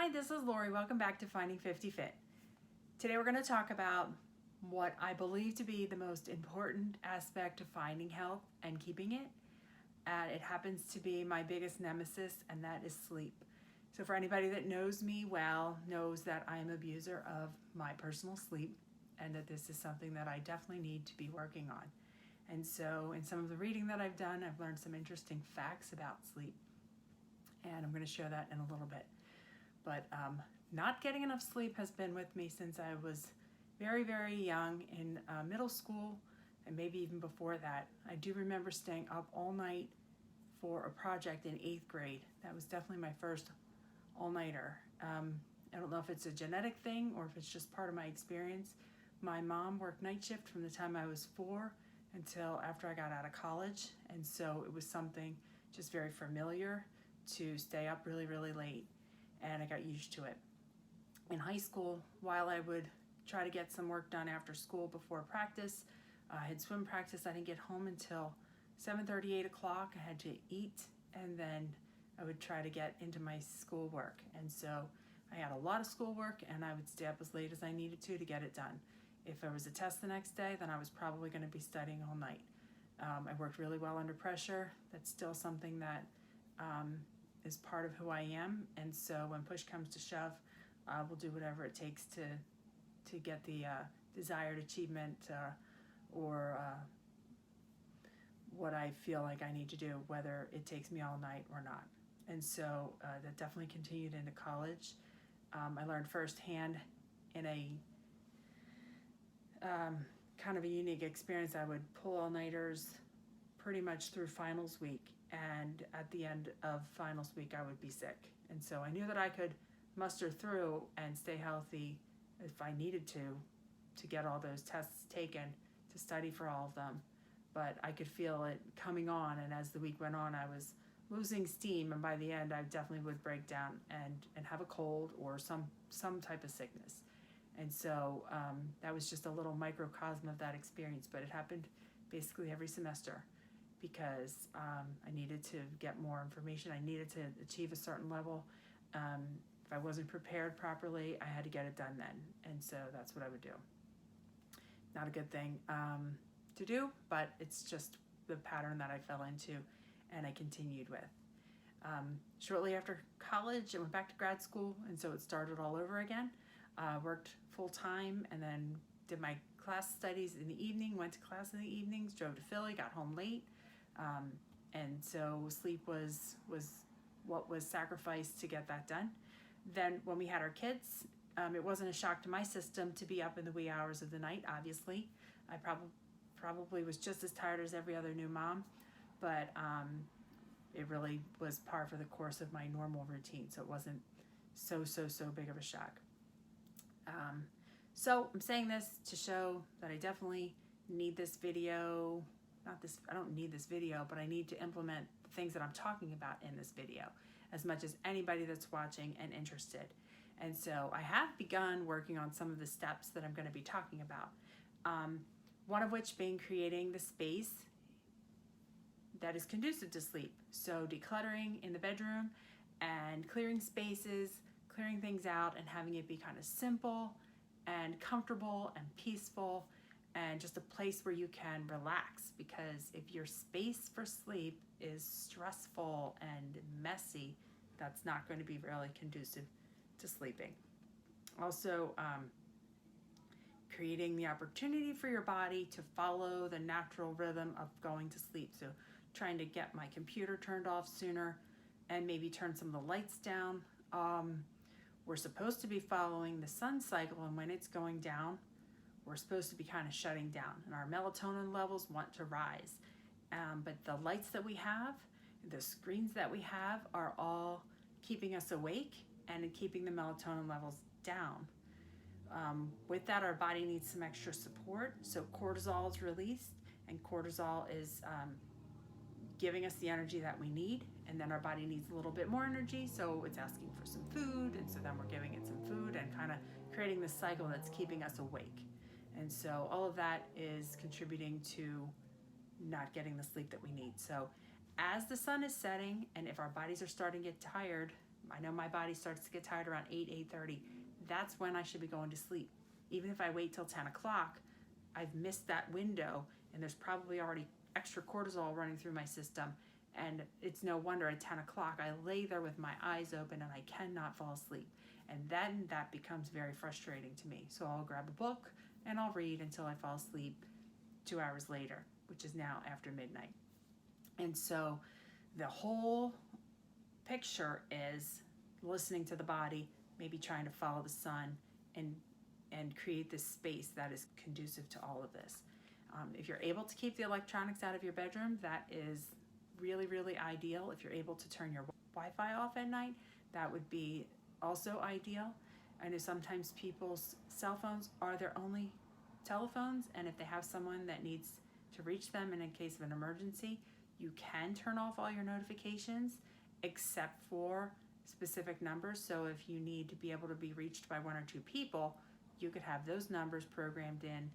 Hi, this is Lori. Welcome back to Finding 50 Fit. Today we're going to talk about what I believe to be the most important aspect of finding health and keeping it. It happens to be my biggest nemesis, and that is sleep. So for anybody that knows me well, knows that I'm an abuser of my personal sleep and that this is something that I definitely need to be working on. And so in some of the reading that I've done, I've learned some interesting facts about sleep. And I'm going to share that in a little bit. But not getting enough sleep has been with me since I was very, very young in middle school, and maybe even before that. I do remember staying up all night for a project in 8th grade. That was definitely my first all-nighter. I don't know if it's a genetic thing or if it's just part of my experience. My mom worked night shift from the time I was 4 until after I got out of college, and so it was something just very familiar to stay up really, really late. And I got used to it. In high school, while I would try to get some work done after school before practice, I had swim practice. I didn't get home until 7:30, 8 o'clock. I had to eat, and then I would try to get into my schoolwork. And so I had a lot of schoolwork, and I would stay up as late as I needed to get it done. If there was a test the next day, then I was probably going to be studying all night. I worked really well under pressure. That's still something that is part of who I am, and so when push comes to shove, we'll do whatever it takes to get the desired achievement or what I feel like I need to do, whether it takes me all night or not. And so that definitely continued into college. I learned firsthand in a kind of a unique experience. I would pull all-nighters pretty much through finals week, and at the end of finals week I would be sick. And so I knew that I could muster through and stay healthy if I needed to get all those tests taken, to study for all of them. But I could feel it coming on, and as the week went on I was losing steam, and by the end I definitely would break down and have a cold or some type of sickness. And so that was just a little microcosm of that experience, but it happened basically every semester, because I needed to get more information. I needed to achieve a certain level. If I wasn't prepared properly, I had to get it done then. And so that's what I would do. Not a good thing to do, but it's just the pattern that I fell into and I continued with. Shortly after college, I went back to grad school, and so it started all over again. Worked full-time and then did my class studies in the evening, went to class in the evenings, drove to Philly, got home late. And so sleep was what was sacrificed to get that done. Then when we had our kids, it wasn't a shock to my system to be up in the wee hours of the night, obviously. I probably was just as tired as every other new mom, but it really was par for the course of my normal routine, so it wasn't so big of a shock. So I'm saying this to show that I definitely need this video. I don't need this video, but I need to implement the things that I'm talking about in this video as much as anybody that's watching and interested. And so I have begun working on some of the steps that I'm going to be talking about. One of which being creating the space that is conducive to sleep. So decluttering in the bedroom and clearing spaces, clearing things out and having it be kind of simple and comfortable and peaceful, and just a place where you can relax, because if your space for sleep is stressful and messy, that's not going to be really conducive to sleeping. Also, creating the opportunity for your body to follow the natural rhythm of going to sleep. So trying to get my computer turned off sooner and maybe turn some of the lights down. We're supposed to be following the sun cycle, and when it's going down, we're supposed to be kind of shutting down, and our melatonin levels want to rise. But the lights that we have, the screens that we have, are all keeping us awake and keeping the melatonin levels down. With that, our body needs some extra support. So cortisol is released, and cortisol is giving us the energy that we need, and then our body needs a little bit more energy, so it's asking for some food, and so then we're giving it some food and kind of creating this cycle that's keeping us awake. And so all of that is contributing to not getting the sleep that we need. So as the sun is setting, and if our bodies are starting to get tired, I know my body starts to get tired around 8:30. That's when I should be going to sleep. Even if I wait till 10 o'clock, I've missed that window, and there's probably already extra cortisol running through my system. And it's no wonder at 10 o'clock I lay there with my eyes open and I cannot fall asleep. And then that becomes very frustrating to me. So I'll grab a book and I'll read until I fall asleep 2 hours later, which is now after midnight. And so the whole picture is listening to the body, maybe trying to follow the sun, and create this space that is conducive to all of this. If you're able to keep the electronics out of your bedroom, that is really, really ideal. If you're able to turn your Wi-Fi off at night, that would be also ideal. I know sometimes people's cell phones are their only telephones, and if they have someone that needs to reach them in case of an emergency, you can turn off all your notifications except for specific numbers. So if you need to be able to be reached by 1 or 2 people, you could have those numbers programmed in.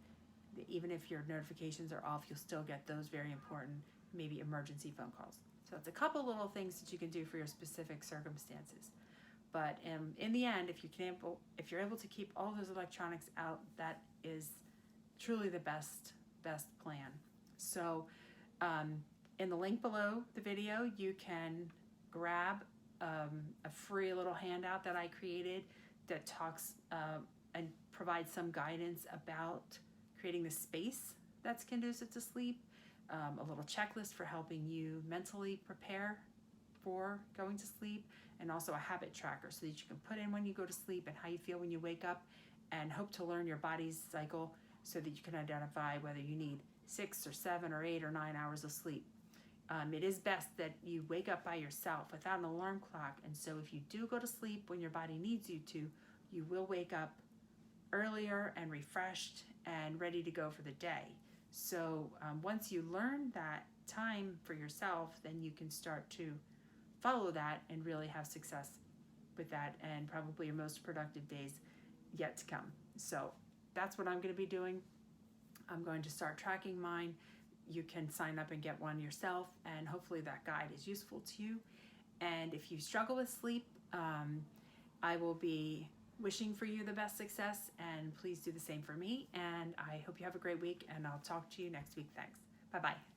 Even if your notifications are off, you'll still get those very important, maybe emergency phone calls. So it's a couple little things that you can do for your specific circumstances. But in the end, if you're able to keep all those electronics out, that is truly the best plan. So in the link below the video, you can grab a free little handout that I created that talks and provides some guidance about creating the space that's conducive to sleep, a little checklist for helping you mentally prepare for going to sleep, and also a habit tracker so that you can put in when you go to sleep and how you feel when you wake up, and hope to learn your body's cycle so that you can identify whether you need 6 or 7 or 8 or 9 hours of sleep. It is best that you wake up by yourself without an alarm clock, and so if you do go to sleep when your body needs you to, you will wake up earlier and refreshed and ready to go for the day. So once you learn that time for yourself, then you can start to follow that and really have success with that, and probably your most productive days yet to come. So that's what I'm going to be doing. I'm going to start tracking mine. You can sign up and get one yourself, and hopefully that guide is useful to you. And if you struggle with sleep, I will be wishing for you the best success, and please do the same for me. And I hope you have a great week, and I'll talk to you next week. Thanks. Bye-bye.